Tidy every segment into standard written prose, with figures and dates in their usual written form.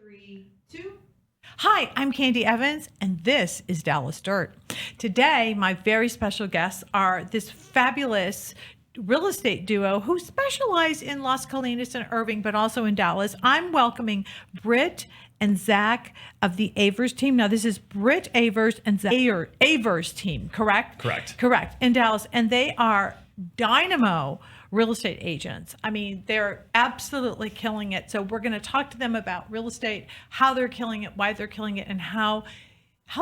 3, 2. Hi, I'm Candy Evans, and this is Dallas Dirt. Today, my very special guests are this fabulous real estate duo who specialize in Las Colinas and Irving, but also in Dallas. I'm welcoming Britt and Zach of the Ewers team. Now, this is Britt Ewers and Zach Ewers team, correct? Correct, in Dallas. And they are dynamo real estate agents. I mean, they're absolutely killing it. So we're going to talk to them about real estate, how they're killing it, why they're killing it, and how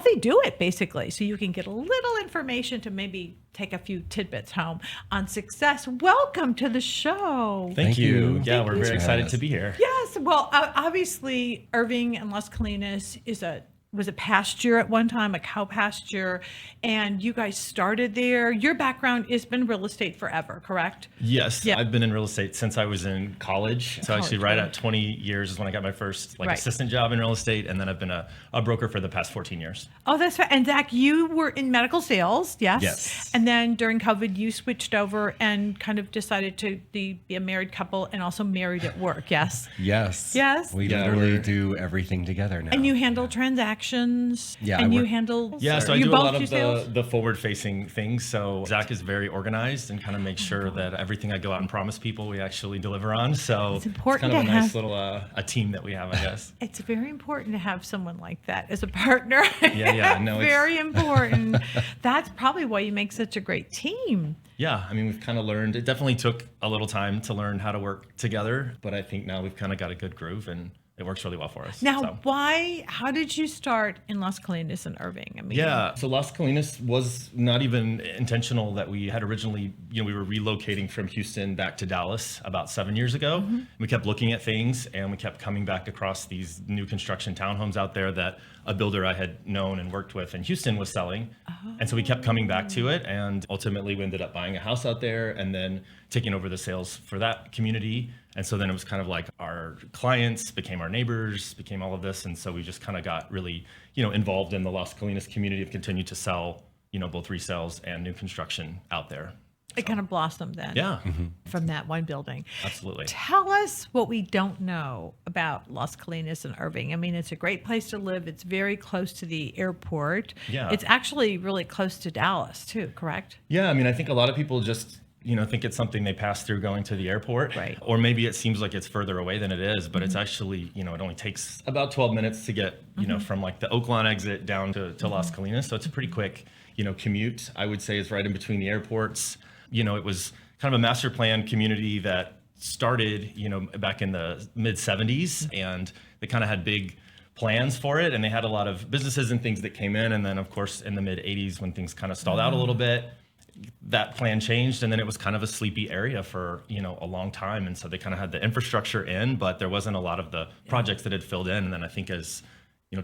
they do it, basically. So you can get a little information to maybe take a few tidbits home on success. Welcome to the show. Thank you. Yeah, we're very excited to be here. Yes. Well, obviously, Irving and Las Colinas was a pasture at one time, a cow pasture, and you guys started there. Your background has been real estate forever, correct? Yes, Yeah. I've been in real estate since I was in college. So actually right at 20 years is when I got my first assistant job in real estate, and then I've been a broker for the past 14 years. Oh, that's right. And Zach, you were in medical sales, yes? Yes. And then during COVID, you switched over and kind of decided to be a married couple and also married at work, yes? Yes. Yes. We literally do everything together now. And you handle transactions. Yeah, And you handle. Yeah, so I you do a both lot do of sales? the forward-facing things. So Zach is very organized and kind of makes sure that everything I go out and promise people, we actually deliver on. So It's important kind of to a nice have- little a team that we have, I guess. It's very important to have someone like that as a partner. Yeah, no, it's very important. That's probably why you make such a great team. Yeah, I mean, we've kind of learned, it definitely took a little time to learn how to work together, but I think now we've kind of got a good groove and it works really well for us. Now, how did you start in Las Colinas and Irving? I mean, Yeah, so Las Colinas was not even intentional. That we had originally, we were relocating from Houston back to Dallas about 7 years ago. Mm-hmm. We kept looking at things and we kept coming back across these new construction townhomes out there that a builder I had known and worked with in Houston was selling. Oh. And so we kept coming back to it, and ultimately we ended up buying a house out there and then taking over the sales for that community. And so then it was kind of like our clients became our neighbors, became all of this. And so we just kind of got really, involved in the Las Colinas community, have continued to sell, both resales and new construction out there. It kind of blossomed then. Yeah. From that one building. Absolutely. Tell us what we don't know about Las Colinas and Irving. I mean, it's a great place to live. It's very close to the airport. Yeah. It's actually really close to Dallas too, correct? Yeah. I mean, I think a lot of people just, think it's something they pass through going to the airport. Right. Or maybe it seems like it's further away than it is, but it's actually, it only takes about 12 minutes to get, from like the Oaklawn exit down to Las Colinas. So it's a pretty quick, commute. I would say is right in between the airports. It was kind of a master plan community that started, back in the mid 70s, and they kind of had big plans for it. And they had a lot of businesses and things that came in. And then of course, in the mid 80s, when things kind of stalled out a little bit, that plan changed, and then it was kind of a sleepy area for a long time. And so they kind of had the infrastructure in, but there wasn't a lot of the projects that had filled in. And then I think as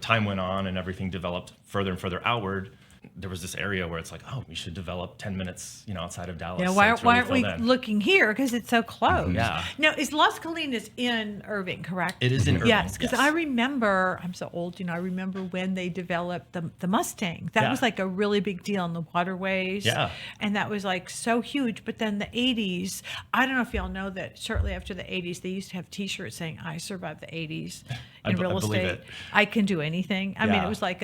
time went on and everything developed further and further outward, there was this area where it's like, oh, we should develop 10 minutes, outside of Dallas. Yeah, So why it's really aren't we filled in. looking here? Because it's so close. Yeah. Now, is Las Colinas in Irving, correct? It is in Irving. Yes, because I remember, I'm so old, I remember when they developed the Mustang. That was like a really big deal in the waterways. Yeah. And that was like so huge. But then the 80s, I don't know if y'all know that shortly after the 80s, they used to have T-shirts saying, I survived the 80s in real I believe estate. it. I can do anything. I mean, Yeah. it was like,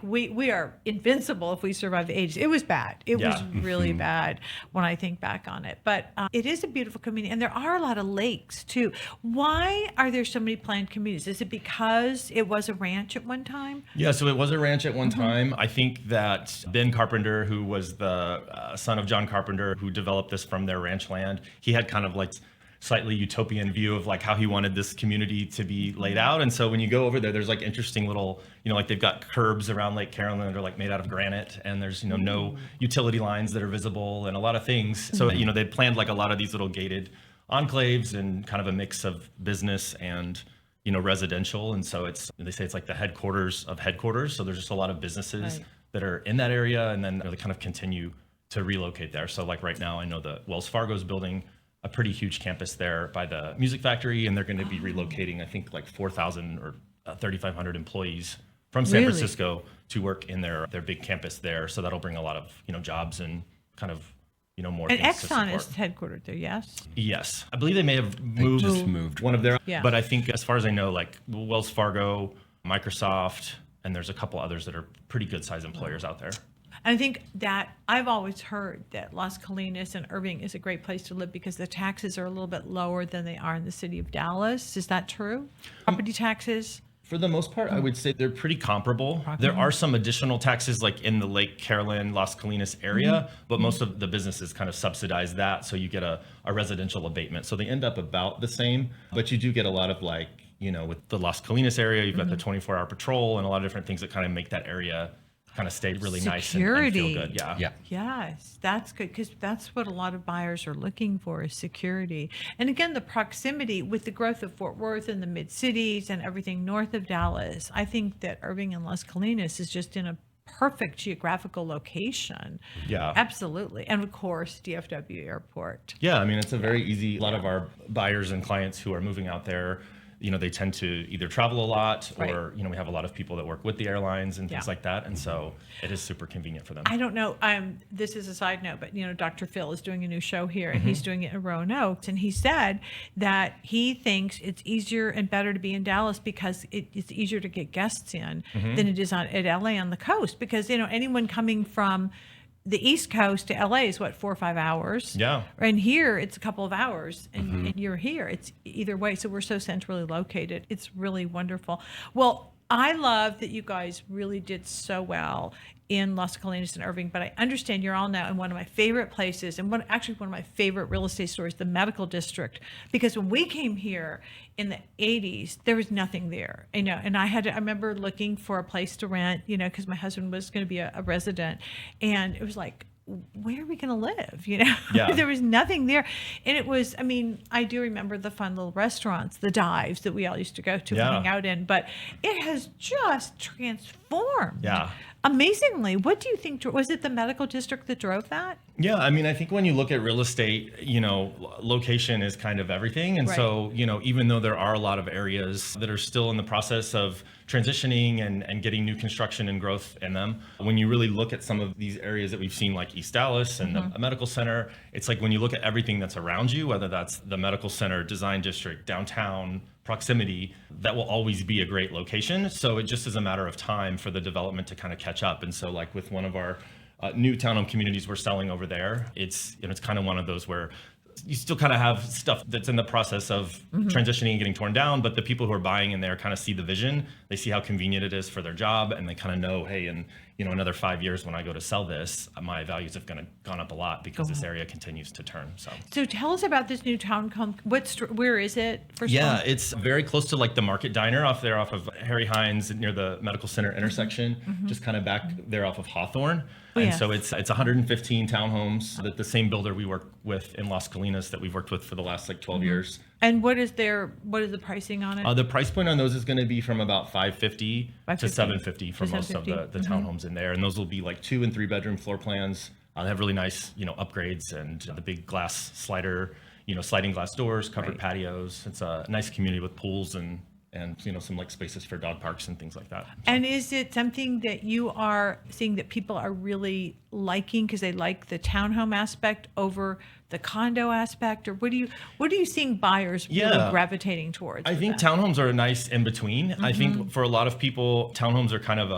we are invincible if we survive the 80s. It was bad. It was really bad when I think back on it. But it is a beautiful community, and there are a lot of lakes too. Why are there so many planned communities? Is it because it was a ranch at one time? Yeah, so it was a ranch at one time. I think that Ben Carpenter, who was the son of John Carpenter, who developed this from their ranch land, he had kind of like slightly utopian view of like how he wanted this community to be laid out. And so when you go over there, there's like interesting little, like they've got curbs around Lake Carolyn that are like made out of granite, and there's, no utility lines that are visible and a lot of things. So, they planned like a lot of these little gated enclaves and kind of a mix of business and, residential. And so they say it's like the headquarters of headquarters. So there's just a lot of businesses that are in that area, and then they kind of continue to relocate there. So like right now, I know that Wells Fargo's building a pretty huge campus there by the Music Factory, and they're going to be relocating, I think, like 4,000 or 3,500 employees from San Francisco to work in their big campus there. So that'll bring a lot of jobs and kind of more And things to Exxon support. is headquartered there, yes? Yes. I believe they may have They moved just moved. one of their, Yeah. but I think as far as I know, like Wells Fargo, Microsoft, and there's a couple others that are pretty good size employers out there. And I think that I've always heard that Las Colinas and Irving is a great place to live because the taxes are a little bit lower than they are in the city of Dallas. Is that true? Property taxes? For the most part, I would say they're pretty comparable. There are some additional taxes like in the Lake Carolyn, Las Colinas area, but most of the businesses kind of subsidize that. So you get a residential abatement. So they end up about the same, but you do get a lot of like, with the Las Colinas area, you've got the 24-hour patrol and a lot of different things that kind of make that area kind of stay really nice and feel Security. good. Yeah. Yes, that's good because that's what a lot of buyers are looking for is security. And again, the proximity with the growth of Fort Worth and the mid-cities and everything north of Dallas, I think that Irving and Las Colinas is just in a perfect geographical location. Yeah. Absolutely. And of course, DFW Airport. Yeah, I mean, it's a very easy, a lot of our buyers and clients who are moving out there, they tend to either travel a lot or, we have a lot of people that work with the airlines and things like that. And so it is super convenient for them. I don't know. This is a side note, but Dr. Phil is doing a new show here and he's doing it in Roanoke. And he said that he thinks it's easier and better to be in Dallas because it's easier to get guests in than it is at LA on the coast. Because, anyone coming from the East Coast to LA is 4 or 5 hours. Yeah. And here it's a couple of hours and you're here. It's either way. So we're so centrally located. It's really wonderful. Well, I love that you guys really did so well in Las Colinas and Irving, but I understand you're all now in one of my favorite places and one of my favorite real estate stores, the medical district, because when we came here in the 80s, there was nothing there, and I remember looking for a place to rent, because my husband was going to be a resident, and it was like, where are we going to live? Yeah. There was nothing there. And it was, I do remember the fun little restaurants, the dives that we all used to go to and hang out in, but it has just transformed. Yeah. Amazingly. What do you think? Was it the medical district that drove that? Yeah, I think when you look at real estate, location is kind of everything. And so, even though there are a lot of areas that are still in the process of transitioning and getting new construction and growth in them, when you really look at some of these areas that we've seen, like East Dallas and the medical center, it's like when you look at everything that's around you, whether that's the medical center, design district, downtown, proximity, that will always be a great location. So it just is a matter of time for the development to kind of catch up. And so like with one of our new townhome communities we're selling over there, it's kind of one of those where you still kind of have stuff that's in the process of transitioning and getting torn down, but the people who are buying in there kind of see the vision. They see how convenient it is for their job, and they kind of know, hey, in another 5 years when I go to sell this, my values have gone up a lot because this area continues to turn. So tell us about this new townhome. Where is it? Yeah, it's very close to like the Market Diner off of Harry Hines near the Medical Center intersection, just kind of back there off of Hawthorne. And so it's 115 townhomes that the same builder we work with in Las Colinas that we've worked with for the last 12 years. And what is the pricing on it? The price point on those is going to be from about $550 to $750 for most of the townhomes in there. And those will be like 2 and 3 bedroom floor plans. They have really nice, upgrades and the big glass slider, sliding glass doors, covered patios. It's a nice community with pools and some like spaces for dog parks and things like that. And is it something that you are seeing that people are really liking because they like the townhome aspect over the condo aspect, or what are you seeing buyers really gravitating towards? I think townhomes are a nice in between. I think for a lot of people, townhomes are kind of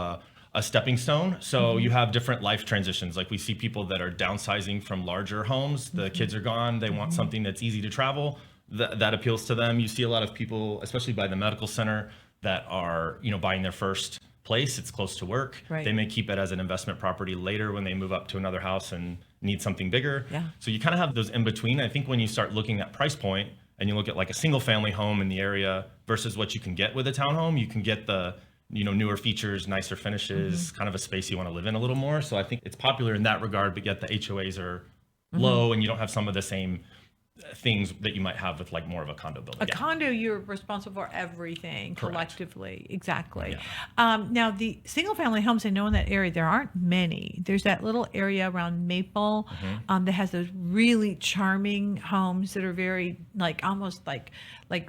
a stepping stone. So you have different life transitions. Like we see people that are downsizing from larger homes. The kids are gone. They want something that's easy to travel. That appeals to them. You see a lot of people, especially by the medical center, that are buying their first place. It's close to work. Right. They may keep it as an investment property later when they move up to another house and need something bigger. Yeah. So you kind of have those in between. I think when you start looking at price point and you look at like a single family home in the area versus what you can get with a townhome, you can get the newer features, nicer finishes, kind of a space you want to live in a little more. So I think it's popular in that regard, but yet the HOAs are low and you don't have some of the same things that you might have with like more of a condo building. A condo, you're responsible for everything collectively. Exactly. Yeah. Now, the single family homes, I know in that area, there aren't many. There's that little area around Maple that has those really charming homes that are very almost like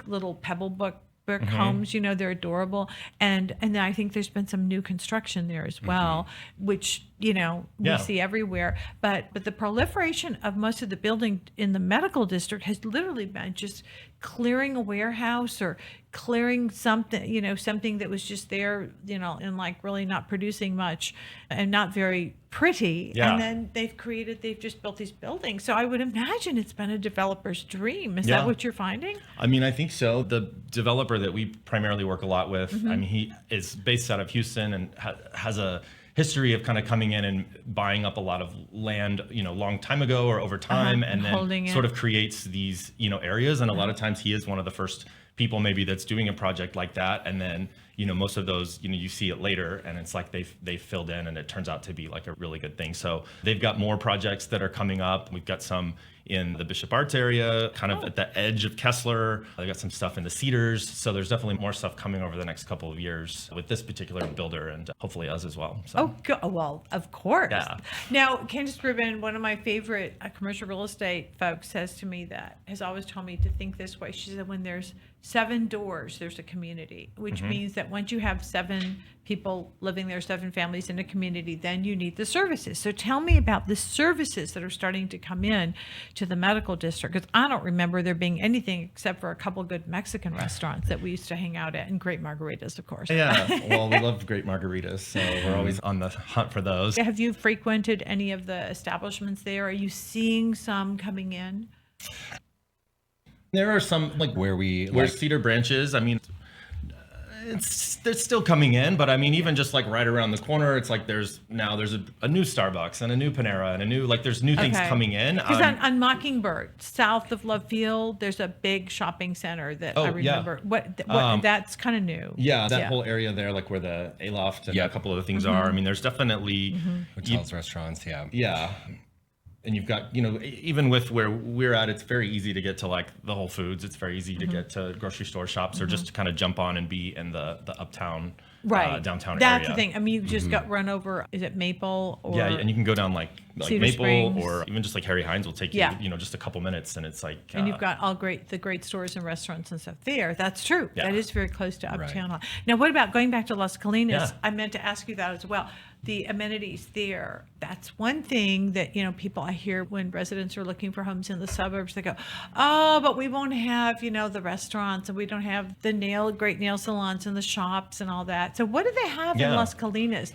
little pebble brick homes, they're adorable. And then I think there's been some new construction there as well, which we see everywhere. But the proliferation of most of the building in the medical district has literally been just clearing a warehouse or clearing something, something that was just there, and like really not producing much and not very pretty. Yeah. And then they've just built these buildings. So I would imagine it's been a developer's dream. Is that what you're finding? I mean, I think so. The developer that we primarily work a lot with, I mean, he is based out of Houston and has a history of kind of coming in and buying up a lot of land, long time ago or over time, and then sort of creates these, areas. And a lot of times he is one of the first people maybe that's doing a project like that. And then, most of those, you see it later and it's like they've filled in and it turns out to be like a really good thing. So they've got more projects that are coming up. We've got some in the Bishop Arts area, kind of at the edge of Kessler. They got some stuff in the Cedars. So there's definitely more stuff coming over the next couple of years with this particular builder and hopefully us as well. So. Well, of course. Yeah. Now, Candice Rubin, one of my favorite commercial real estate folks, has always told me to think this way. She said, when there's 7 doors, there's a community, which means that once you have 7 people living there, 7 families in a community, then you need the services. So tell me about the services that are starting to come in to the medical district, because I don't remember there being anything except for a couple good Mexican restaurants that we used to hang out at, and great margaritas, of course. Yeah, well, we love great margaritas, so we're always on the hunt for those. Have you frequented any of the establishments there? Are you seeing some coming in? There are some where Cedar Branch is. I mean, they're still coming in, but I mean, even just like right around the corner, it's like there's a new Starbucks and a new Panera and a new there's new things coming in. Because on Mockingbird, south of Love Field, there's a big shopping center that I remember. What that's kind of new. Yeah, that whole area there, like where the Aloft and a couple of the things are. I mean, there's definitely hotels, restaurants. Yeah. And you've got, even with where we're at, it's very easy to get to like the Whole Foods. It's very easy to get to grocery store shops or just to kind of jump on and be in the uptown, downtown area. That's the thing. I mean, you just got run over. Is it Maple? Or and you can go down like Cedar Maple Springs. Or even just like Harry Hines will take you, just a couple minutes, and it's like. And you've got the great stores and restaurants and stuff there. That's true. Yeah. That is very close to uptown. Right. Now, what about going back to Las Colinas? Yeah. I meant to ask you that as well. The amenities there, that's one thing that, people, I hear when residents are looking for homes in the suburbs, they go, oh, but we won't have, the restaurants, and we don't have the great nail salons and the shops and all that. So what do they have in Las Colinas?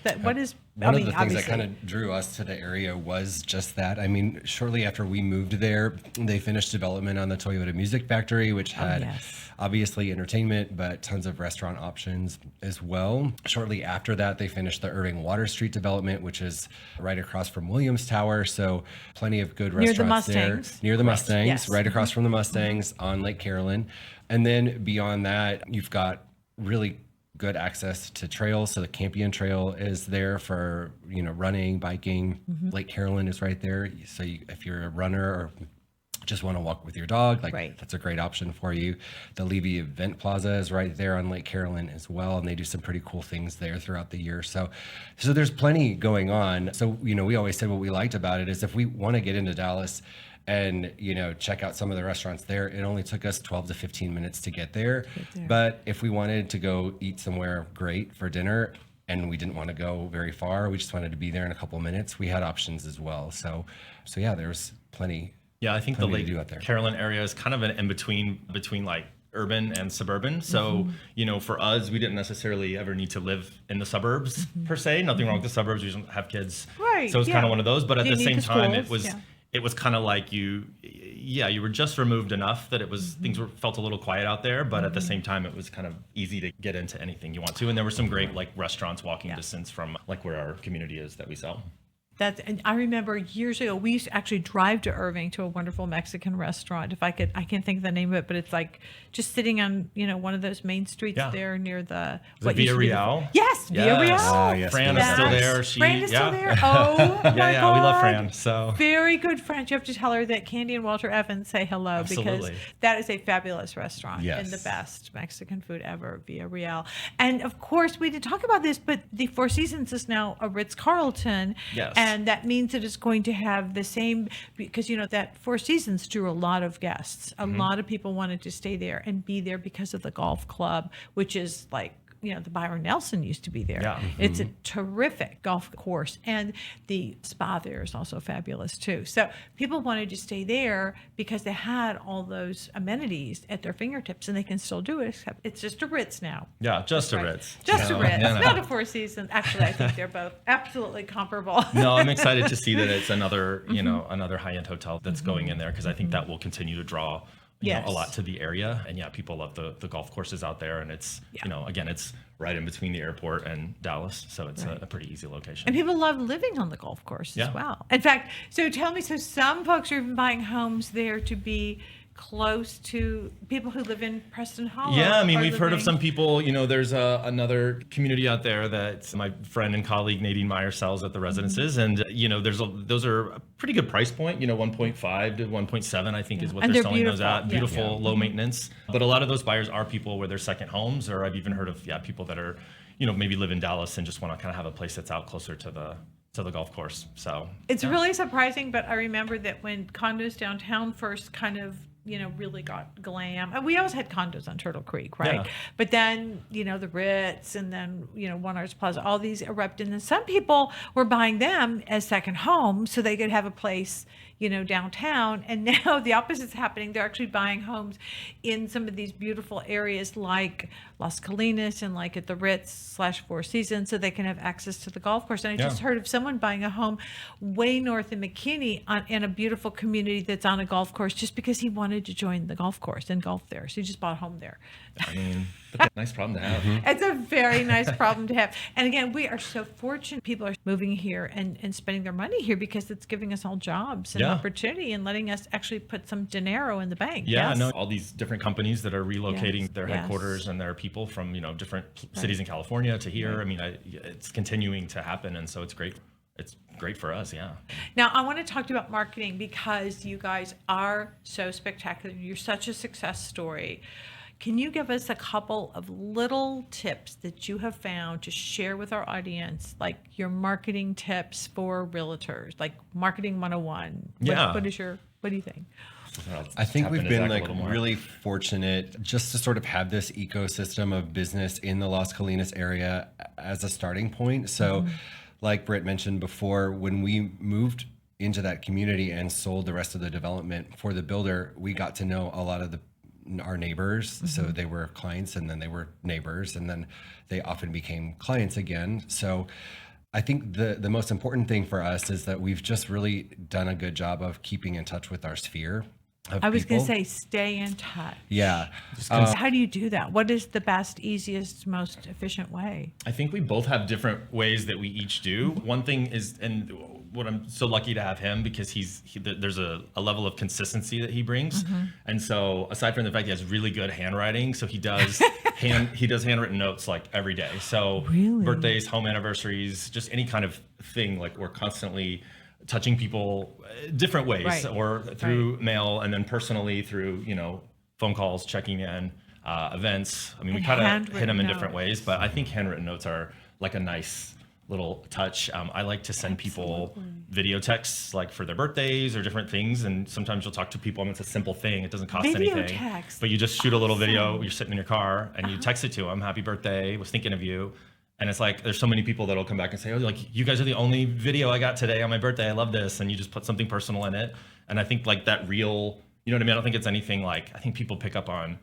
One of the things that kind of drew us to the area was just that. I mean, shortly after we moved there, they finished development on the Toyota Music Factory, which had obviously entertainment, but tons of restaurant options as well. Shortly after that, they finished the Irving Water Street development, which is right across from Williams Tower. So plenty of good restaurants there. Near the Mustangs, right across from the Mustangs on Lake Carolyn. And then beyond that, you've got really good access to trails. So the Campion Trail is there for, running, biking. Lake Carolyn is right there. So if you're a runner or just want to walk with your dog, that's a great option for you. The Levy Event Plaza is right there on Lake Carolyn as well, and they do some pretty cool things there throughout the year. So there's plenty going on. So, we always said what we liked about it is if we want to get into Dallas and, check out some of the restaurants there, it only took us 12 to 15 minutes to get there. But if we wanted to go eat somewhere great for dinner and we didn't want to go very far, we just wanted to be there in a couple of minutes, we had options as well. So yeah, there's plenty. Yeah, I think the Lake Carolyn area is kind of an in-between between like urban and suburban. So, for us, we didn't necessarily ever need to live in the suburbs per se. Nothing wrong with the suburbs. We don't have kids. Right. So it's kind of one of those. But at the same time, schools, it was kind of like you were just removed enough that it was felt a little quiet out there. But at the same time, it was kind of easy to get into anything you want to. And there were some great like restaurants walking distance from like where our community is that we sell. And I remember years ago, we used to actually drive to Irving to a wonderful Mexican restaurant. I can't think of the name of it, but it's like just sitting on, one of those main streets there near the. Via Real? Yes, Via Real. Yes, Fran is still there. Fran is still there. Oh, my God. We love Fran. So very good friend. You have to tell her that Candy and Walter Evans say hello. Absolutely. Because that is a fabulous restaurant and the Yes. best Mexican food ever, Via Real. And of course, we did talk about this, but the Four Seasons is now a Ritz-Carlton. Yes. And that means that it's going to have the same, because that Four Seasons drew a lot of guests. A lot of people wanted to stay there and be there because of the golf club, which is like the Byron Nelson used to be there. Yeah. It's a terrific golf course. And the spa there is also fabulous too. So people wanted to stay there because they had all those amenities at their fingertips, and they can still do it, except it's just a Ritz now. Yeah, just a Right. Ritz. Just a Ritz, Yeah. not a Four Seasons. Actually, I think they're both absolutely comparable. No, I'm excited to see that it's another, another high-end hotel that's going in there, because I think that will continue to draw Yes. a lot to the area. And yeah, people love the golf courses out there, and it's again, it's right in between the airport and Dallas, so it's a pretty easy location. And people love living on the golf course Yeah. as well. In fact, so tell me, so some folks are even buying homes there to be close to people who live in Preston Hollow. Yeah, I mean, are we've heard of living- some people, there's another community out there that my friend and colleague Nadine Meyer sells at the residences. And, those are a pretty good price point, 1.5 to 1.7, I think is what And they're they're selling those beautiful. at. Yeah. Beautiful, low maintenance. But a lot of those buyers are people where they're second homes, or I've even heard of, people that are, maybe live in Dallas and just want to kind of have a place that's out closer to the golf course. So It's really surprising, but I remember that when condos downtown first kind of, really got glam. And we always had condos on Turtle Creek, right? Yeah. But then, the Ritz and then, One Arts Plaza, all these erupted. And some people were buying them as second homes so they could have a place, downtown. And now the opposite's happening. They're actually buying homes in some of these beautiful areas like Las Colinas and like at the Ritz/Four Seasons, so they can have access to the golf course. And I just heard of someone buying a home way north in McKinney in a beautiful community that's on a golf course just because he wanted to join the golf course and golf there. So he just bought a home there. I mean, that's a nice problem to have. It's a very nice problem to have. And again, we are so fortunate. People are moving here and spending their money here because it's giving us all jobs and opportunity and letting us actually put some dinero in the bank. Yeah, Yes? no, all these different companies that are relocating Yes, their yes. headquarters and their people from, different cities in California to here. I mean, it's continuing to happen. And so it's great. It's great for us. Yeah. Now, I want to talk to you about marketing because you guys are so spectacular. You're such a success story. Can you give us a couple of little tips that you have found to share with our audience, like your marketing tips for realtors, like marketing 101? Yeah. What do you think? I think Tap we've into been Zach a like little more. really fortunate just to sort of have this ecosystem of business in the Las Colinas area as a starting point. So like Britt mentioned before, when we moved into that community and sold the rest of the development for the builder, we got to know a lot of our neighbors. So they were clients and then they were neighbors and then they often became clients again. So I think the most important thing for us is that we've just really done a good job of keeping in touch with our sphere of I was going to people. say, stay in touch. Yeah. How do you do that? What is the best, easiest, most efficient way? I think we both have different ways that we each do. One thing is, and what I'm so lucky to have him because there's a level of consistency that he brings. And so aside from the fact he has really good handwriting, so he does handwritten notes like every day. So Really? birthdays, home anniversaries, just any kind of thing, like we're constantly touching people different ways, Right. or through mail and then personally through, phone calls, checking in, events. I mean, we And kind of hit handwritten them in different notes. ways, but I think handwritten notes are like a nice little touch. I like to send people video texts like for their birthdays or different things. And sometimes you'll talk to people and it's a simple thing. It doesn't cost Video anything, text. but you just shoot a little video. You're sitting in your car and you text it to them. Happy birthday. Was thinking of you. And it's like, there's so many people that'll come back and say, oh, like you guys are the only video I got today on my birthday. I love this. And you just put something personal in it. And I think like that real, you know what I mean? I don't think it's anything like, I think people pick up on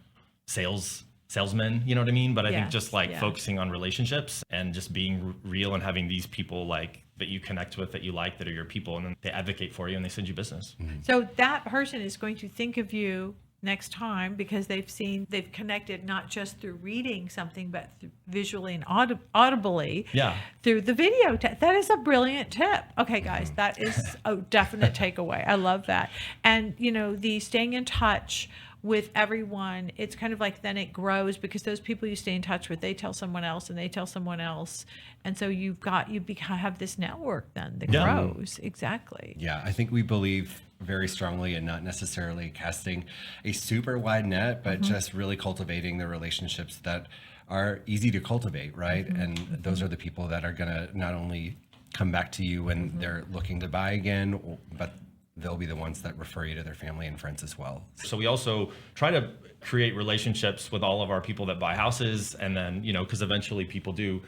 salesmen, you know what I mean? But I think Yes, just like yeah. focusing on relationships and just being real and having these people like that you connect with, that you like, that are your people, and then they advocate for you and they send you business. So that person is going to think of you next time because they've connected not just through reading something, but visually and audibly Yeah. through the video. That is a brilliant tip. Okay, guys, that is a definite takeaway. I love that. And, the staying in touch with everyone, it's kind of like then it grows because those people you stay in touch with, they tell someone else and they tell someone else. And so you have this network then that Yeah. grows. Exactly. Yeah, I think we believe very strongly in not necessarily casting a super wide net, but just really cultivating the relationships that are easy to cultivate, right? And those are the people that are going to not only come back to you when they're looking to buy again, but they'll be the ones that refer you to their family and friends as well. So we also try to create relationships with all of our people that buy houses, and then, because eventually people do,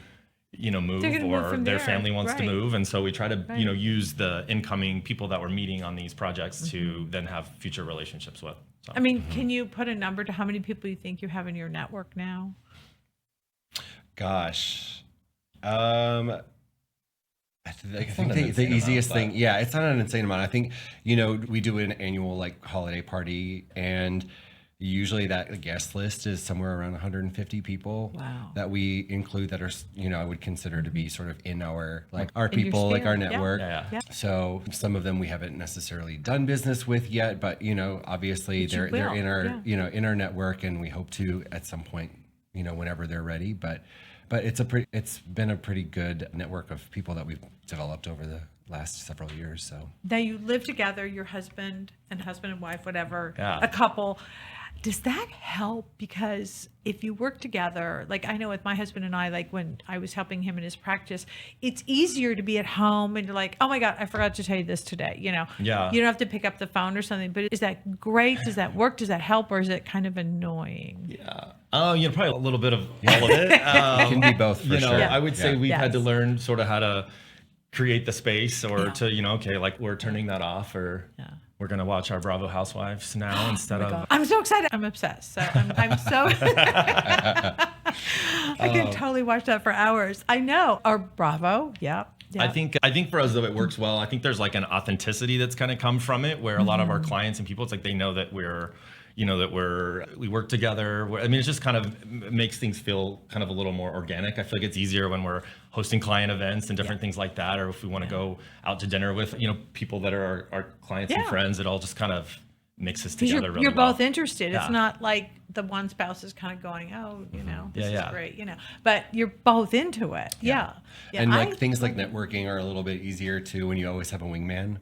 move, or their family wants to move. And so we try to, use the incoming people that we're meeting on these projects to then have future relationships with. So. I mean, can you put a number to how many people you think you have in your network now? Gosh. I think the easiest thing, it's not an insane amount. I think, we do an annual like holiday party, and usually that guest list is somewhere around 150 people that we include that are, I would consider to be sort of in our, like our people, like our network. Yeah. So some of them we haven't necessarily done business with yet, but, obviously they're in our, in our network, and we hope to at some point, whenever they're ready. But it's been a pretty good network of people that we've developed over the last several years. So now you live together, your husband and wife, whatever, a couple. Does that help? Because if you work together, like I know with my husband and I, like when I was helping him in his practice, it's easier to be at home and you're like, oh my God, I forgot to tell you this today. You don't have to pick up the phone or something. But is that great? Does that work? Does that help? Or is it kind of annoying? Yeah. Probably a little bit of all of it. It can be both for sure. I would say we've had to learn sort of how to create the space, or to, okay, like we're turning that off, or we're going to watch our Bravo Housewives now instead of... God. I'm so excited. I'm obsessed. So I'm so... I can totally watch that for hours. I know. Or Bravo. Yeah. I think for us, though, it works well. I think there's like an authenticity that's kind of come from it, where a lot of our clients and people, it's like they know that we work together. I mean, it just kind of makes things feel kind of a little more organic. I feel like it's easier when we're hosting client events and different things like that, or if we want to go out to dinner with, people that are our clients and friends, it all just kind of mixes together really well. You're both interested. It's not like the one spouse is kind of going, oh, this is great, but you're both into it. Yeah. And like things like networking are a little bit easier too when you always have a wingman,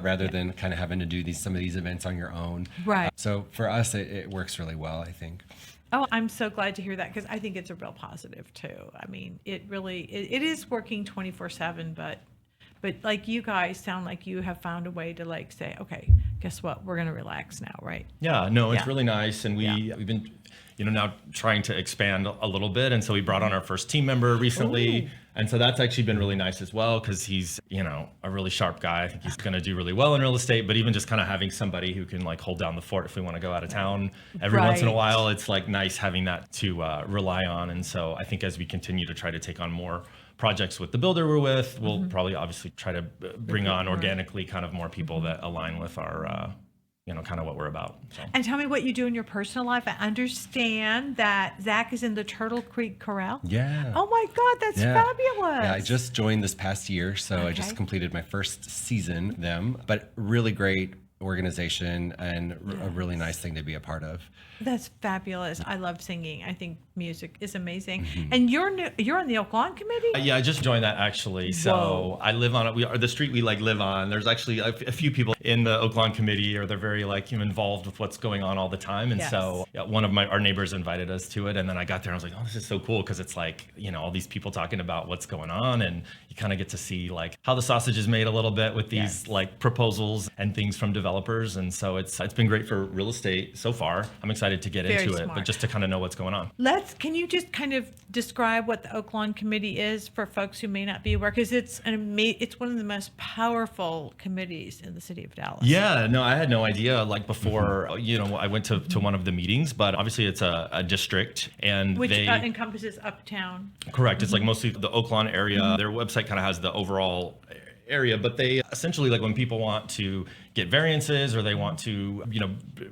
rather than kind of having to do some of these events on your own. Right. So for us, it works really well, I think. Oh, I'm so glad to hear that, because I think it's a real positive too. I mean, it really, it is working 24/7, but like you guys sound like you have found a way to like say, okay, guess what? We're going to relax now, right? Yeah, no, it's really nice. And we've been, now trying to expand a little bit. And so we brought on our first team member recently. Ooh. And so that's actually been really nice as well, because he's, a really sharp guy. I think he's going to do really well in real estate, but even just kind of having somebody who can like hold down the fort if we want to go out of town every once in a while, it's like nice having that to rely on. And so I think as we continue to try to take on more projects with the builder we're with, we'll probably obviously try to bring on organically kind of more people that align with our, kind of what we're about. So. And tell me what you do in your personal life. I understand that Zach is in the Turtle Creek Corral. Yeah. Oh my God, that's fabulous. Yeah, I just joined this past year, so I just completed my first season with them, but really great organization and a really nice thing to be a part of. That's fabulous. I love singing. I think music is amazing. And you're on the Oak Lawn Committee? Yeah, I just joined that actually. So I live on the street we live on. There's actually a few people in the Oak Lawn Committee, or they're very involved with what's going on all the time. And so one of our neighbors invited us to it, and then I got there and I was like, oh, this is so cool, because it's like all these people talking about what's going on, and you kind of get to see like how the sausage is made a little bit with these like proposals and things from developers. And so it's been great for real estate so far. I'm excited to get into it, but just to kind of know what's going on. Can you just kind of describe what the Oak Lawn Committee is for folks who may not be aware? Because it's one of the most powerful committees in the city of Dallas. Yeah, no, I had no idea. Like before, I went to one of the meetings, but obviously it's a district, and which encompasses uptown. Correct. It's like mostly the Oak Lawn area. Their website kind of has the overall area, but they essentially, like when people want to get variances, or they want to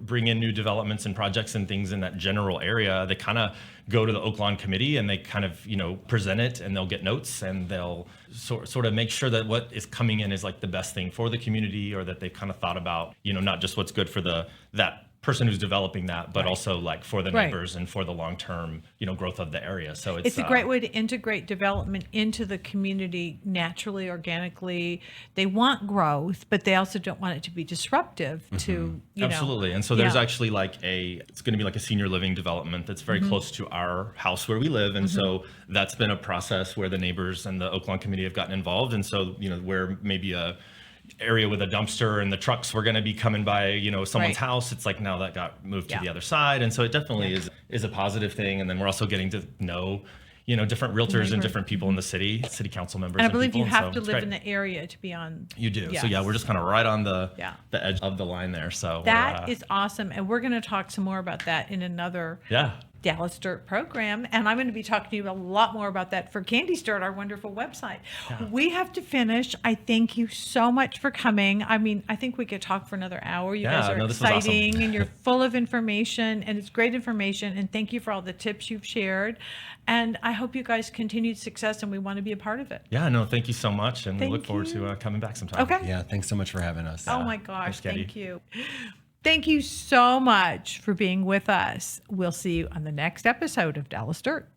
bring in new developments and projects and things in that general area, they kind of go to the Oak Lawn Committee, and they kind of present it, and they'll get notes, and they'll sort of make sure that what is coming in is like the best thing for the community, or that they've kind of thought about not just what's good for that person who's developing that, but also like for the neighbors and for the long-term, growth of the area. So it's a great way to integrate development into the community naturally, organically. They want growth, but they also don't want it to be disruptive to, Absolutely. And so there's actually it's going to be like a senior living development that's very close to our house where we live. And so that's been a process where the neighbors and the Oak Lawn Committee have gotten involved. And so, where maybe a area with a dumpster and the trucks were going to be coming by, someone's Right. house. It's like now that got moved to Yeah. the other side. And so it definitely is a positive thing. And then we're also getting to know, different realtors and different people in the city council members. And I believe you people. have So to it's live great. in the area to be on. You do. Yes. So yeah, we're just kind of right on the Yeah. edge of the line there. So That we're, is awesome. And we're going to talk some more about that in another yeah. Dallas Dirt program. And I'm going to be talking to you a lot more about that for Candy's Dirt, our wonderful website. We have to finish. I thank you so much for coming. I mean, I think we could talk for another hour. You guys are this was awesome. exciting and you're full of information, and it's great information. And thank you for all the tips you've shared. And I hope you guys continued success, and we want to be a part of it. Yeah, no, thank you so much. And we Thank look forward you. to coming back sometime. Okay. Yeah, thanks so much for having us. Oh my gosh, Thanks, Candy. thank you. Thank you so much for being with us. We'll see you on the next episode of Dallas Dirt.